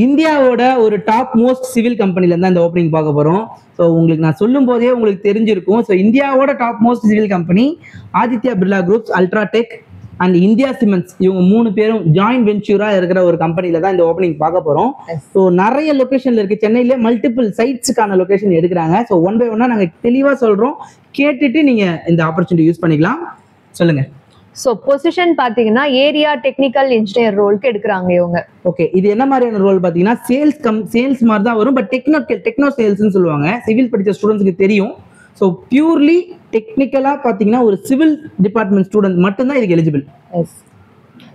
இந்தியாவோட ஒரு top most civil கம்பெனில இருந்தா இந்த ஓப்பனிங் பார்க்க போறோம். ஸோ உங்களுக்கு நான் சொல்லும் போதே உங்களுக்கு தெரிஞ்சிருக்கும். ஸோ இந்தியாவோட top most civil company Aditya Birla groups, UltraTech and India cements. இவங்க 3 பேரும் ஜாயிண்ட் வென்ச்சூரா இருக்கிற ஒரு கம்பெனில தான் இந்த ஓப்பனிங் பார்க்க போறோம். ஸோ நிறைய லொகேஷன்ல இருக்கு. சென்னையில மல்டிபிள் சைட்ஸுக்கான லொகேஷன் எடுக்கிறாங்க. ஸோ ஒன் பை ஒன்னா நாங்க தெளிவா சொல்றோம், கேட்டுட்டு நீங்க இந்த ஆப்பர்ச்சுனிட்டி யூஸ் பண்ணிக்கலாம். சொல்லுங்க. ஸோ பொசிஷன் பாத்தீங்கன்னா ஏரியா டெக்னிக்கல் இன்ஜினியர் ரோலுக்கு எடுக்கிறாங்க இவங்க. ஓகே, இது என்ன மாதிரியான ரோல் பாத்தீங்கன்னா சேல்ஸ் மாதிரி தான் வரும். பட் டெக்னோ சேல்ஸ்னு சொல்லுவாங்க. சிவில் படிச்ச ஸ்டூடெண்ட்ஸ்க்கு தெரியும். ஸோ பியூர்லி டெக்னிக்கலா பாத்தீங்கன்னா ஒரு சிவில் டிபார்ட்மெண்ட் ஸ்டூடெண்ட் மட்டும்தான் இதுக்கு eligible. Yes.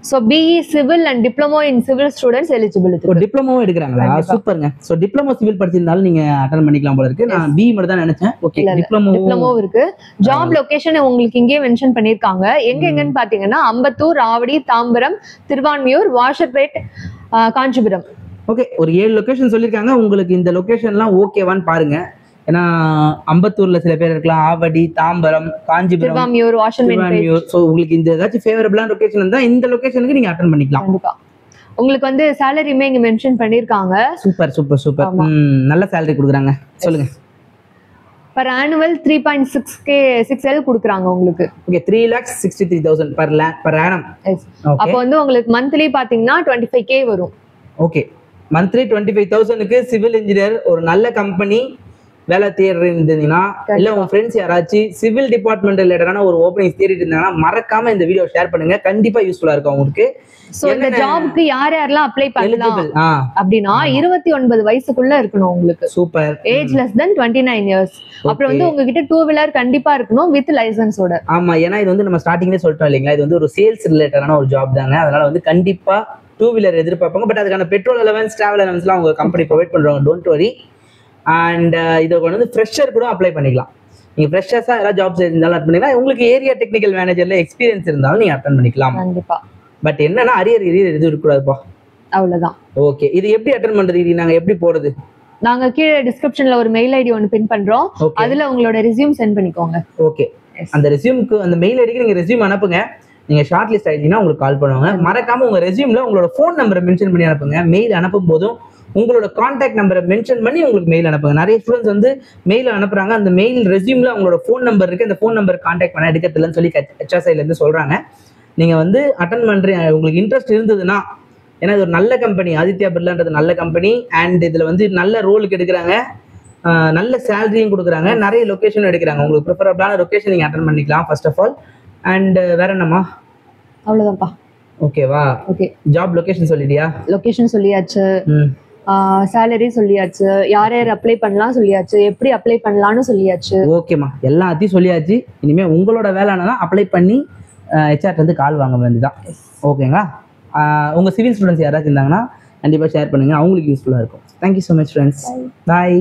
So BE civil and diploma in civil students eligible. டிப்ளமோவும் எடுக்கிறாங்களா? சூப்பருங்க. ஸோ டிப்ளமோ சிவில் படிச்சிருந்தாலும் நீங்க அட்டன் பண்ணிக்கலாம் போல இருக்கு. நான் பிஇ மட்டும் தான் நினைச்சேன். ஓகே, டிப்ளமோ இருக்கு. ஜாப் லொகேஷன் உங்களுக்கு இங்கே மென்ஷன் பண்ணிருக்காங்க. எங்கன்னு பாத்தீங்கன்னா அம்பத்தூர், ஆவடி, தாம்பரம், திருவான்மியூர், வாஷர்பேட், காஞ்சிபுரம். ஓகே, ஒரு 7 லொகேஷன் சொல்லியிருக்காங்க. உங்களுக்கு இந்த லொகேஷன்லாம் ஓகேவான்னு பாருங்க. ஏன்னா அம்பத்தூர்ல சில பேர் இருக்கலாம், ஆவடி, தாம்பரம், காஞ்சிபுரம், திருவான்மியூர், வாஷர்பேட். ஸோ உங்களுக்கு இந்த ஏதாச்சும் ஃபேவரபிளான லொகேஷன் இருந்தா இந்த லொகேஷனுக்கு நீங்க அட்டன் பண்ணிக்கலாம். கண்டிப்பா. உங்களுக்கு வந்து சாலரியுமே இங்க மென்ஷன் பண்ணிருக்காங்க. Super super super. நல்ல சாலரி கொடுக்குறாங்க. சொல்லுங்க. பர் ஆனுவல் 3.6L கொடுக்குறாங்க உங்களுக்கு. Okay, 3,63,000 per annum. அப்போ வந்து உங்களுக்கு மந்த்லி பாத்தீங்கன்னா 25K வரும். ஓகே, மந்த்லி 25,000க்கு சிவில் இன்ஜினியர் ஒரு நல்ல கம்பெனி வேலை தேடுறீங்கன்னா, இல்ல உங்க ஃப்ரெண்ட்ஸ் யாராச்சும் சிவில் டிபார்ட்மெண்ட் ரிலேட்டடான ஒரு ஓப்பனிங் தேடிட்டு இருந்தாங்கன்னா மறக்காம இந்த வீடியோ ஷேர் பண்ணுங்க. கண்டிப்பா யூஸ்ஃபுல்லா இருக்கும் உங்களுக்கு. சோ இந்த ஜாப்க்கு யாரெல்லாம் அப்ளை பண்ணலாம் அப்படினா 29 வயசுக்குள்ள இருக்கணும் உங்களுக்கு. Super. Age less than 29 years. அப்புறம் வந்து உங்ககிட்ட 2 வீலர் கண்டிப்பா இருக்கணும் வித் லைசென்ஸோட. ஆமா, ஏன்னா இது வந்து நம்ம ஸ்டார்டிங்லயே சொல்லிட்டோம் இல்லைங்களா, இது வந்து ஒரு சேல்ஸ் ரிலேட்டடான ஒரு ஜாப் தாங்க. அதனால வந்து கண்டிப்பா 2 வீலர் எதிர்பார்ப்பாங்க. பட் அதுக்கான பெட்ரோல் அலவன்ஸ், டிராவல் அலவன்ஸ்லாம் உங்க கம்பெனி ப்ரொவைட் பண்றாங்க. Don't worry. அண்ட் இதை வந்து ஃப்ரெஷர் கூட அப்ளை பண்ணிக்கலாம். நீங்க ஃப்ரெஷர்ஸா ஏதாவது ஜாப்ஸ் இருந்தாலும் அட்டன் பண்ணிக்கலாம். உங்களுக்கு ஏரியா டெக்னிக்கல் மேனேஜர்ல எக்ஸ்பீரியன்ஸ் இருந்தாலும் நீங்க அட்டன் பண்ணிக்கலாம். கண்டிப்பா. பட் என்னன்னா அரியர் எதுவும் இருக்கக்கூடாதுப்பா. அவ்வளவுதான். ஓகே, இது எப்படி அட்டன் பண்றது? இது நாங்க எப்படி போறது? நாங்க கீழே டிஸ்கிரிப்ஷன்ல ஒரு மெயில் ஐடி ஒன்னு பின் பண்றோம். அதுல உங்களோட ரெஸ்யூம் சென்ட் பண்ணிக்கோங்க. ஓகே, அந்த ரெஸ்யூம்க்கு அந்த மெயில் ஐடிக்கு நீங்க ரெஸ்யூம் அனுப்புங்க. நீங்க ஷார்ட் லிஸ்ட் ஆயிட்டீங்கன்னா உங்களுக்கு கால் பண்ணுவாங்க. மறக்காம உங்க ரெஸ்யூம்ல உங்களோட ஃபோன் நம்பரை மென்ஷன் பண்ணி அனுப்புங்க. மெயில் அனுப்பும் போதும் உங்களோட கான்டாக்ட் நம்பரை மென்ஷன் பண்ணி உங்களுக்கு மெயில் அனுப்புங்க. நிறைய ஸ்டூடெண்ட்ஸ் வந்து மெயில் அனுப்புறாங்க, அந்த மெயில் ரெஸ்யூம்ல அவங்களோட ஃபோன் நம்பர் இருக்கு, அந்த ஃபோன் நம்பர் கான்டாக்ட் பண்ண எடுக்கிறதுலன்னு சொல்லி HR சைட்ல இருந்து சொல்றாங்க. நீங்க வந்து அட்டன் பண்றீங்க, உங்களுக்கு இன்ட்ரெஸ்ட் இருந்ததுன்னா, ஏன்னா இது ஒரு நல்ல கம்பெனி, ஆதித்யா பிர்லான்றது நல்ல கம்பெனி. அண்ட் இதுல வந்து நல்ல ரோலுக்கு எடுக்கிறாங்க, நல்ல சேலரியும் கொடுக்குறாங்க, நிறைய லொகேஷன் எடுக்கிறாங்க. உங்களுக்கு ப்ரிஃபரபிளான லொகேஷன் நீங்க அட்டன் பண்ணிக்கலாம் ஃபர்ஸ்ட் ஆஃப் ஆல். அண்ட் வேற என்னம்மா? அவ்வளவுதான்ப்பா. ஓகேவா? ஓகே, ஜாப் லொகேஷன் சொல்லிட்டியா? லொகேஷன் சொல்லியாச்சு, சேலரி சொல்லியாச்சு, யார் யார் அப்ளை பண்ணலாம் சொல்லியாச்சு, எப்படி அப்ளை பண்ணலாம்னு சொல்லியாச்சு. ஓகேம்மா, எல்லாத்தையும் சொல்லியாச்சு. இனிமே உங்களோட வேலைனா அப்ளை பண்ணி HR வந்து கால் வாங்க வேண்டியதான். ஓகேங்களா? உங்க சிவில் ஸ்டூடெண்ட்ஸ் யாராச்சும் இருந்தாங்கன்னா கண்டிப்பா ஷேர் பண்ணுங்க, அவங்களுக்கு யூஸ்ஃபுல்லா இருக்கும். Thank you so much friends. பாய்.